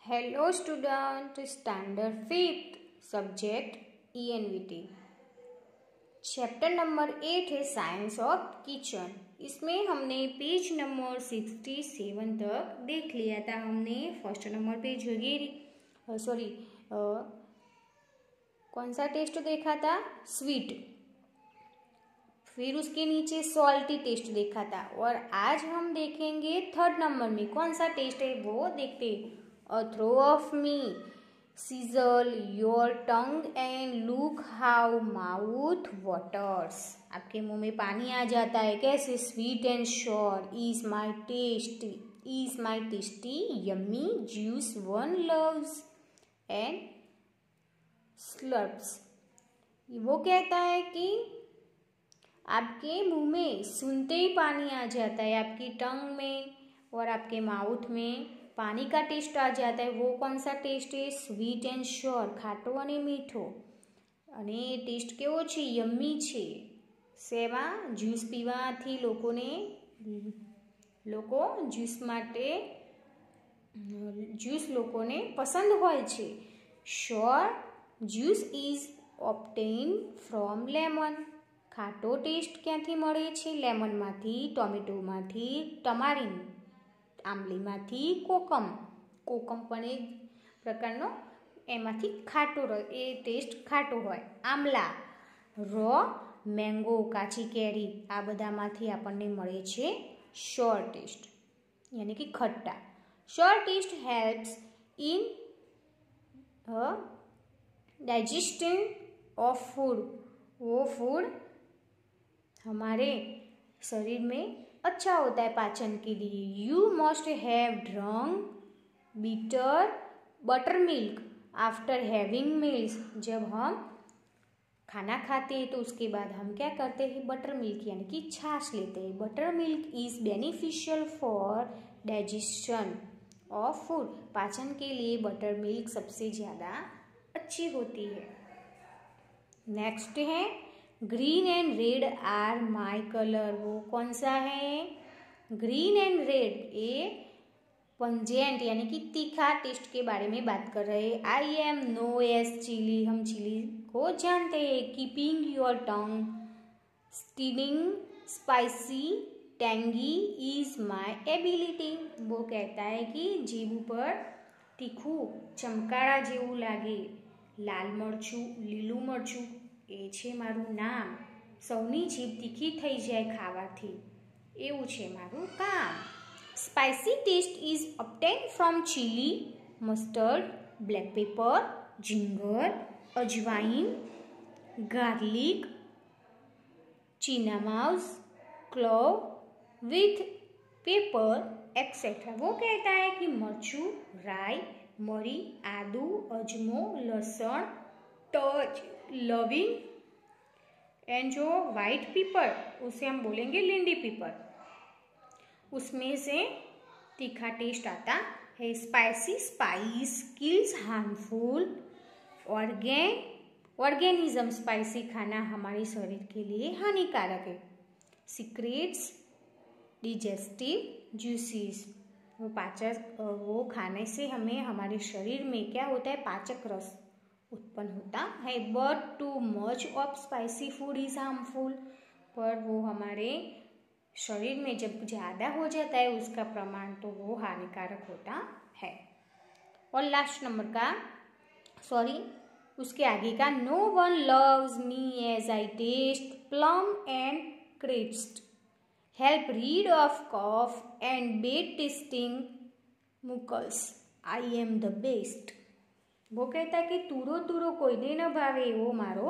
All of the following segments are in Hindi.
Hello student, standard 5th subject ENVT। Chapter number 8 है साइंस ऑफ किचन। इसमें हमने पेज नंबर 67 तक देख लिया था। हमने फर्स्ट नंबर पे कौन सा टेस्ट देखा था? स्वीट। फिर उसके नीचे सॉल्टी टेस्ट देखा था और आज हम देखेंगे थर्ड नंबर में कौन सा टेस्ट है वो देखते। A throw of me, sizzle your tongue and look how mouth waters। आपके मुंह में पानी आ जाता है कैसे? Sweet and sour is my tasty yummy juice one loves and slurps। वो कहता है कि आपके मुंह में सुनते ही पानी आ जाता है, आपकी टंग में और आपके माउथ में पानी का टेस्ट आ जाता है। वो कौन सा टेस्ट है? સ્વીટ એન્ડ શ્યોર, ખાટો અને મીઠો। અને ટેસ્ટ કેવો છે? યમ્મી છે। સેવા જ્યુસ પીવાથી જ્યુસ લોકોને પસંદ હોય છે। Sure juice is obtained from lemon. ખાટો ટેસ્ટ ક્યાંથી મળે છે? લેમનમાંથી, ટોમેટોમાંથી, ટમારીન, આંબલીમાંથી, કોકમ પણ એક પ્રકારનો એમાંથી ખાટો એ ટેસ્ટ ખાટો હોય। આમલા, રો મેંગો, કાચી કેરી, આ બધામાંથી આપણને મળે છે શ્યોર ટેસ્ટ યાની કે ખટ્ટા। Sour taste helps in digestion of food. वो फूड हमारे शरीर में अच्छा होता है पाचन के लिए। You must have drunk butter milk after having meals. जब हम खाना खाते हैं तो उसके बाद हम क्या करते हैं? बटर मिल्क यानी कि छाछ लेते हैं। Butter milk is beneficial for digestion of food. पाचन के लिए बटर मिल्क सबसे ज़्यादा अच्छी होती है। नेक्स्ट है green and red are my colour. वो कौन सा है? ग्रीन एंड रेड ये पंजेंट यानी कि तीखा टेस्ट के बारे में बात कर रहे हैं। I am known as chilli. हम चिली को जानते हैं। Keeping your tongue stinging spicy tangy is my ability. वो कहता है कि जीभ पर तीखू चमकारा जेवू लागे, लाल मरचू लीलू मरचू એ છે મારું નામ। સૌની જીભ તીખી થઈ જાય ખાવાથી, એવું છે મારું કામ। Spicy taste is obtained from chili, mustard, black pepper, ginger, अजवाइन, garlic, cinnamon, clove, with pepper, etc। वो कहता है कि मरचू, राई, मरी, आदू, अजमो, लहसुन, तज, लविंग एंड जो वाइट पीपर उसे हम बोलेंगे लिंडी पीपर, उसमें से तीखा टेस्ट आता है। Spicy spice kills harmful organism. Spicy खाना हमारे शरीर के लिए हानिकारक है। Secrets digestive juices. वो खाने से हमें हमारे शरीर में क्या होता है? पाचक रस उत्पन्न होता है। But too much of spicy food is harmful. पर वो हमारे शरीर में जब ज़्यादा हो जाता है उसका प्रमाण तो वो हानिकारक होता है। और लास्ट नंबर उसके आगे का no one loves me as I taste plum and crisp help rid of cough and bad tasting mucus I am the best. वो कहता है कि तूरो कोઈને न भावे एवो मारो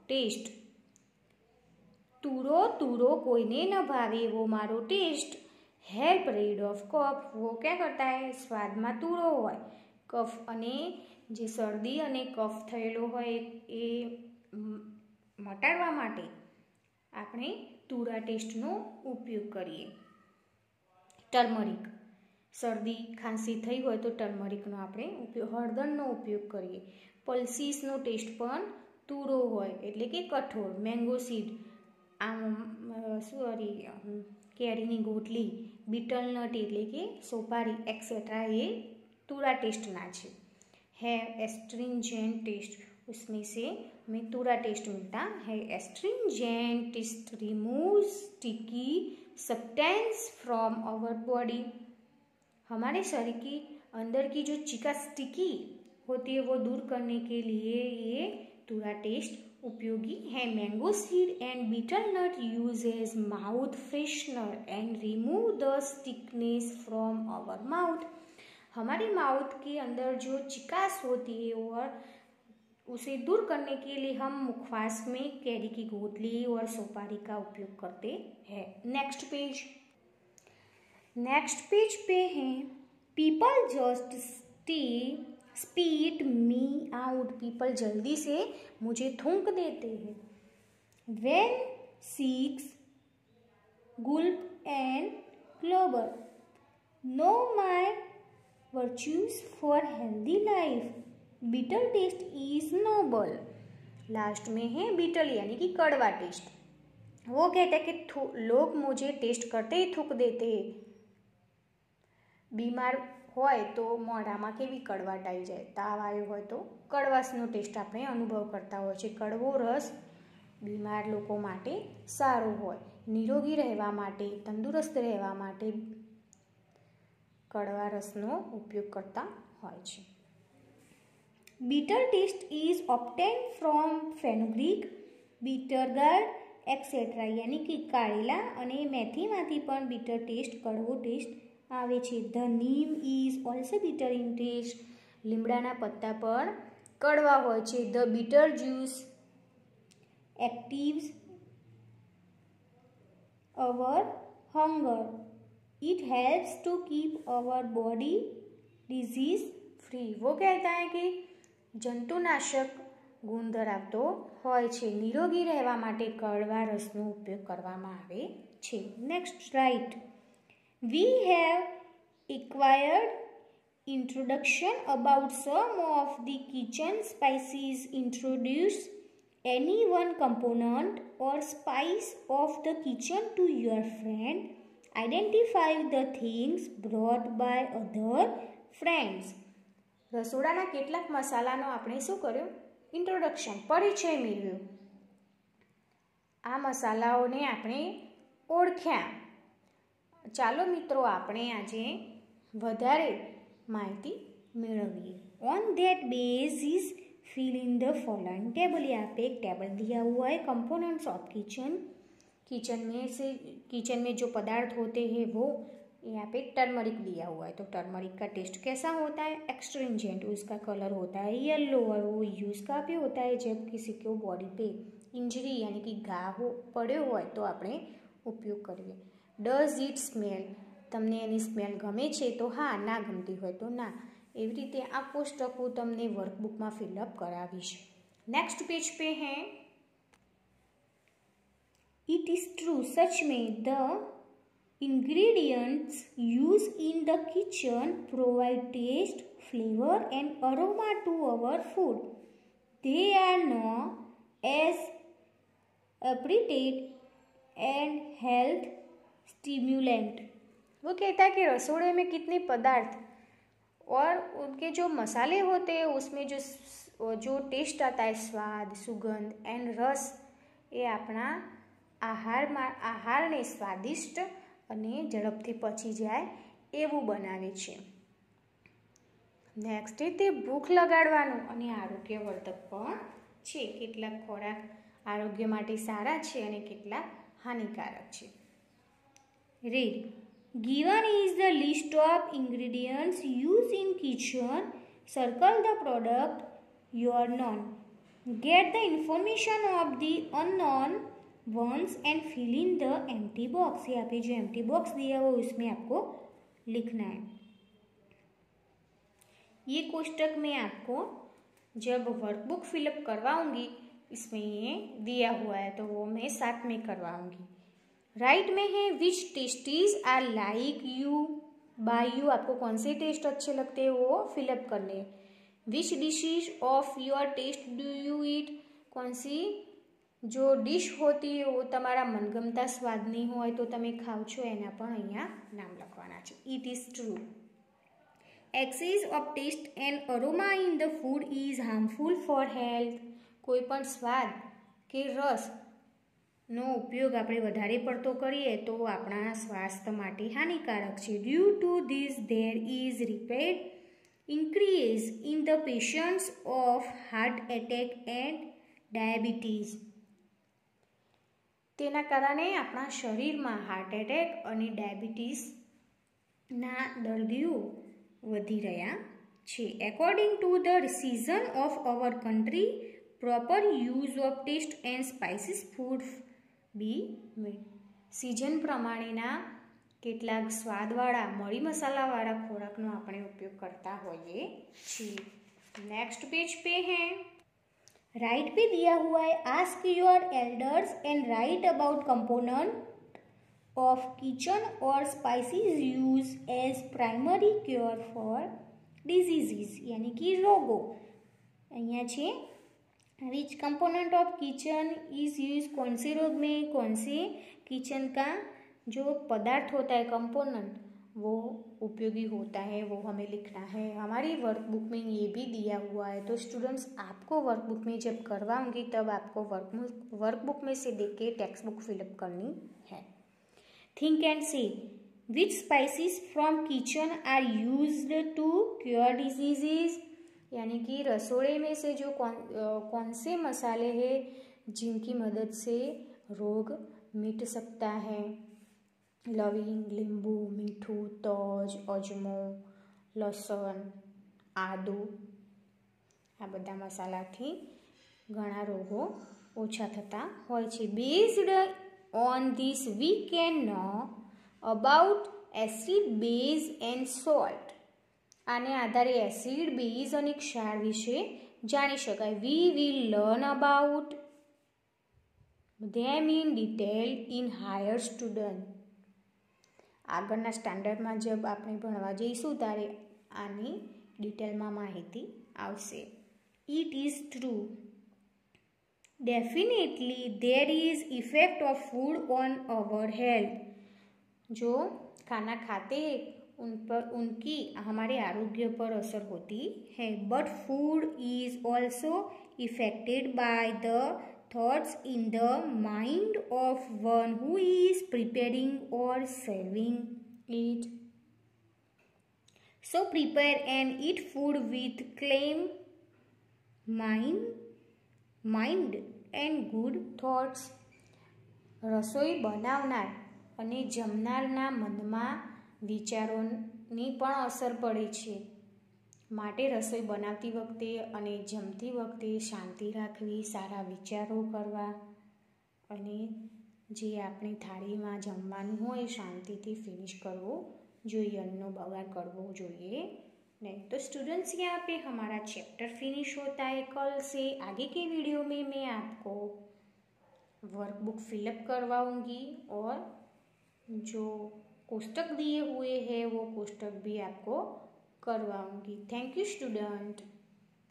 टेस्ट। तूरो कोઈને न भावे एवो मारो test help rid of cough. वो क्या करता है? स्वाद में तूरो होय, कफ अने जे सर्दी अने कफ थयेलो होय ए मटाडवा माटे आपणे तूरा टेस्टनो उपयोग करीए। टर्मरिक, सर्दी खांसी थई होय तो टर्मरिकनो आपणे हळदरनो उपयोग करीए। पल्सीसनो टेस्ट पण तूरो होय એટલે કે કઠોળ। મેંગો સીડ, કેરીની ગોટલી, બીટલ નટ એટલે કે સોપારી एक्सेट्रा એ तुरा टेस्ट ना है, है एस्ट्रिंजेंट टेस्ट, उसमें से हमें तुरा टेस्ट मिलता है। Astringent taste remove sticky substance from our body, हमारे शरीर की अंदर की जो चिका स्टिकी होती है वो दूर करने के लिए ये तुरा टेस्ट उपयोगी है। Mango seed and betel nut use as mouth freshener and remove the stickiness from our mouth, हमारी माउथ के अंदर जो चिकास होती है और उसे दूर करने के लिए हम मुखवास में कैरी की गोटली और सुपारी का उपयोग करते हैं। नेक्स्ट पेज पे हैं people just spit me out, people जल्दी से मुझे थूक देते हैं। When seeks gulp and glover, know my virtues for healthy life, bitter taste is noble. लास्ट में है बीटल यानी कि कड़वा टेस्ट, वो कहता है कि लोग मुझे टेस्ट करते ही थूक देते हैं। बीमार હોય તો મોઢામાં કેવી કડવાટ આવી જાય, તાવ આવ્યો હોય તો કડવાશનો ટેસ્ટ આપણે અનુભવ કરતા હોય છે। કડવો રસ બીમાર લોકો માટે સારો હોય, નિરોગી રહેવા માટે, તંદુરસ્ત રહેવા માટે કડવા રસનો ઉપયોગ કરતા હોય છે। Bitter taste is obtained from fenugreek, bitter gourd etcetera, यानी कि કારેલા અને મેથીમાંથી પણ બીટર ટેસ્ટ કડવો ટેસ્ટ આવે છે। The neem is also bitter in taste, લીમડાના પત્તા પણ કડવા હોય છે। The bitter juice activates our hunger, it helps to keep our body disease free, वो कहता है कि जंतुनाशक गुण धरावतो હોય છે, નિરોગી રહેવા માટે કડવા રસનો ઉપયોગ કરવામાં આવે છે। Next right, we have acquired introduction about some of the kitchen spices. Introduce any one component or spice of the kitchen to your friend. Identify the things brought by other friends. રસોડાના કેટલાક મસાલાનો આપણે શું કર્યું? ઇન્ટ્રોડક્શન, પરિચય મેળવ્યો। આ મસાલાઓને આપણે ઓળખ્યા। ચાલો મિત્રો આપણે આજે વધારે માહિતી મેળવીએ। On that basis fill in the following table, यहाँ पे एक टेबल दिया हुआ है। कंपोनेंट्स ऑफ किचन में जो पदार्थ होते हैं वो यहाँ पे टर्मरिक दिया हुआ है। तो टर्मरिक का टेस्ट कैसा होता है? एक्सट्रिंजेंट, उसका कलर होता है येलो और वो यूज़ का भी होता है जब किसी को बॉडी पे इंजरी यानी कि घाव पड़े हो तो આપણે ઉપયોગ કરીએ। डज इट स्मेल, તમને એની સ્મેલ ગમે છે તો હા, ના ગમતી હોય તો ના। એવી રીતે આ કોષ્ટક હું તમને વર્કબુકમાં ફિલઅપ કરાવીશ। नेक्स्ट पेज पे हैं इट इज़ ट्रू, सच में the ingredients used in the kitchen provide taste, flavor and aroma to our food. They are known as appetite and health stimulant. वो कहता है कि रसोड़े में कितने पदार्थ और उनके जो मसाले होते हैं उसमें जो टेस्ट आता है, स्वाद, सुगंध एंड रस, ये अपना आहारने स्वादिष्ट અને ઝડપથી પચી જાય એવું બનાવે છે। નેક્સ્ટ તે ભૂખ લગાડવાનું અને આરોગ્યવર્ધક પણ છે। કેટલાક ખોરાક આરોગ્ય માટે સારા છે અને કેટલાક હાનિકારક છે। Read, given is the list of ingredients used in kitchen, circle the product you are known, get the information of the unknown ones and fill in the empty box। यहाँ पे जो empty box दिया हुआ उसमें आपको लिखना है। ये कोष्टक में आपको जब वर्कबुक फिलअप करवाऊंगी इसमें ये दिया हुआ है तो वो मैं साथ में करवाऊंगी। राइट में है which tastes are like you by you, आपको कौन से टेस्ट अच्छे लगते हैं वो फिलअप करने। Which dishes of your taste do you eat, कौन सी जो डिश होती है वो तमारा मनगमता स्वादनी होय तो तमे खाओ छो एना पण अहींया नाम लखवाना छे। It is true. Excess of taste and aroma in the food is harmful for health. कोईपण स्वाद के रस નો ઉપયોગ આપણે વધારે પડતો કરીએ તો આપણા સ્વાસ્થ્ય માટે હાનિકારક છે. Due to this there is rapid increase in the patients of heart attack and diabetes. તેના કારણે આપણા શરીરમાં હાર્ટ એટેક અને ડાયાબિટીસના દર્દીઓ વધી રહ્યા છે. According to the season of our country proper use of taste and spices food be made. Season પ્રમાણેના કેટલાક સ્વાદવાળા મરી મસાલાવાળા ખોરાકનો આપણે ઉપયોગ કરતા હોઈએ છીએ. नेक्स्ट पेज पे है राइट पे दिया हुआ है ask your elders and write about component of kitchen और spices use as primary cure for diseases यानी कि रोगों. અહીંયા છે which component of kitchen is use कौन से रोग में कौन से किचन का जो पदार्थ होता है कंपोनेंट वो उपयोगी होता है वो हमें लिखना है. हमारी वर्कबुक में ये भी दिया हुआ है. तो स्टूडेंट्स आपको वर्कबुक में जब करवाऊंगी तब आपको वर्कबुक में से देख के टेक्स्ट बुक फिलअप करनी है. Think and say which spices from kitchen are used to cure diseases यानी कि रसोड़े में से जो कौन से मसाले हैं जिनकी मदद से रोग मिट सकता है. लविंग, लींबू, मीठू, तज, अजमो, लसन, आदू आ बधा मसालाथी घणा रोगो ओछा थता होय छे. Based on this we can know about acid, base and salt. आने आधारे एसिड, बेज और क्षार विषे जाणी शकाय. We will learn about them in detail in higher student. આગળના સ્ટાન્ડર્ડમાં જબ આપણે ભણવા જઈશું ત્યારે આની ડિટેલમાં માહિતી આવશે. It is true definitely there is effect of food on our health. जो खाना खाते उन पर उनकी हमारे आरोग्य पर असर होती है. But food is also affected by the thoughts in the mind of one who is preparing or serving it. So prepare and eat food with calm mind and good thoughts. રસોઈ બનાવનાર અને જમનારના મનમાં વિચારોની પણ અસર પડે છે. માટે રસોઈ બનાવતી વખતે અને જમતી વખતે શાંતિ રાખવી, સારા વિચારો કરવા અને જે આપણી થાળીમાં જમવાનું હોય શાંતિથી ફિનિશ કરવું જોઈએ. અન્નનો બગાડ કરવો જોઈએ नहीं. तो स्टूडेंट्स यहाँ पे हमारा चैप्टर फिनिश होता है. कल से आगे के वीडियो में मैं आपको वर्कबुक फिलअप करवाऊँगी और जो कोष्टक दिए हुए हैं वो कोष्टक भी आपको करवाऊंगी. Thank you student.